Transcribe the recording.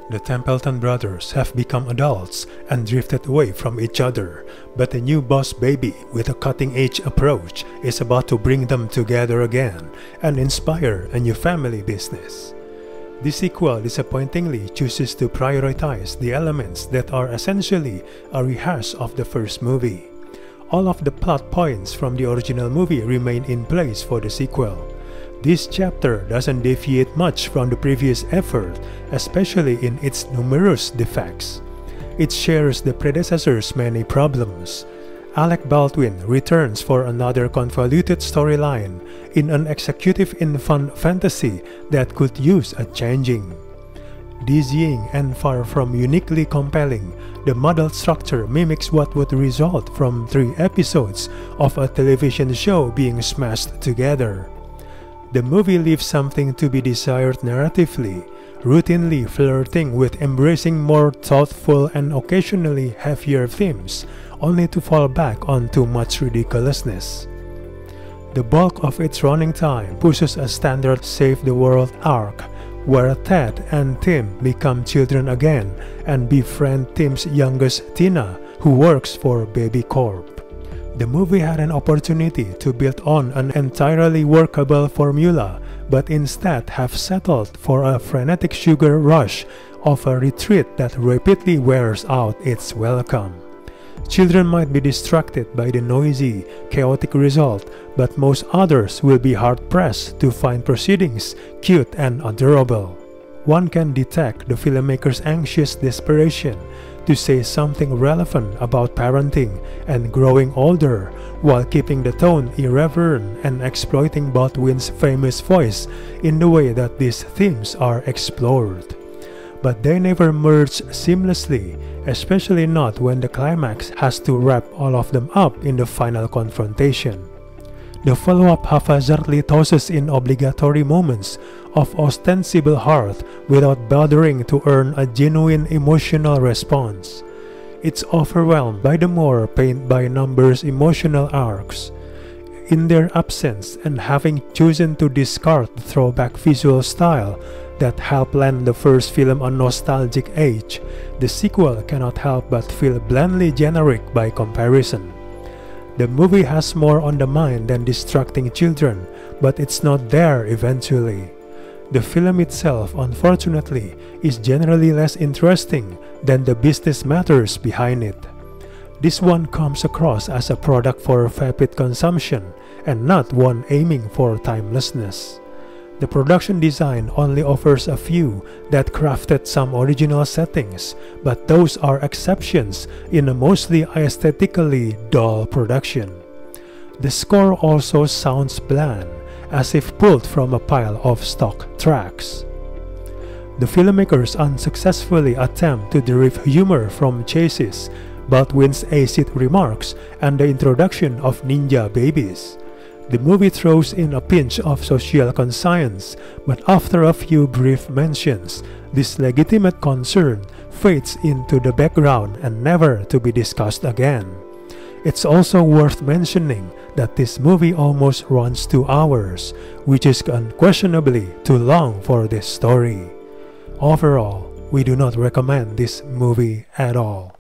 The Templeton brothers have become adults and drifted away from each other, but a new boss baby with a cutting-edge approach is about to bring them together again and inspire a new family business. The sequel disappointingly chooses to prioritize the elements that are essentially a rehash of the first movie. All of the plot points from the original movie remain in place for the sequel. This chapter doesn't deviate much from the previous effort, especially in its numerous defects. It shares the predecessor's many problems. Alec Baldwin returns for another convoluted storyline in an executive infant fantasy that could use a changing. Dizzying and far from uniquely compelling, the muddled structure mimics what would result from 3 episodes of a television show being smashed together. The movie leaves something to be desired narratively, routinely flirting with embracing more thoughtful and occasionally heavier themes, only to fall back on too much ridiculousness. The bulk of its running time pushes a standard save-the-world arc, where Ted and Tim become children again and befriend Tim's youngest Tina, who works for Baby Corp. The movie had an opportunity to build on an entirely workable formula, but instead have settled for a frenetic sugar rush of a retreat that rapidly wears out its welcome. Children might be distracted by the noisy, chaotic result, but most others will be hard-pressed to find proceedings cute and adorable. One can detect the filmmaker's anxious desperation to say something relevant about parenting and growing older, while keeping the tone irreverent and exploiting Baldwin's famous voice in the way that these themes are explored. But they never merge seamlessly, especially not when the climax has to wrap all of them up in the final confrontation. The follow-up haphazardly tosses in obligatory moments of ostensible heart without bothering to earn a genuine emotional response. It's overwhelmed by the more paint-by-numbers emotional arcs. In their absence, and having chosen to discard the throwback visual style that helped lend the first film a nostalgic edge, the sequel cannot help but feel blandly generic by comparison. The movie has more on the mind than distracting children, but it's not there eventually. The film itself, unfortunately, is generally less interesting than the business matters behind it. This one comes across as a product for vapid consumption and not one aiming for timelessness. The production design only offers a few that crafted some original settings, but those are exceptions in a mostly aesthetically dull production. The score also sounds bland, as if pulled from a pile of stock tracks. The filmmakers unsuccessfully attempt to derive humor from chases, Baldwin's acid remarks, and the introduction of ninja babies. The movie throws in a pinch of social conscience, but after a few brief mentions, this legitimate concern fades into the background and never to be discussed again. It's also worth mentioning that this movie almost runs 2 hours, which is unquestionably too long for this story. Overall, we do not recommend this movie at all.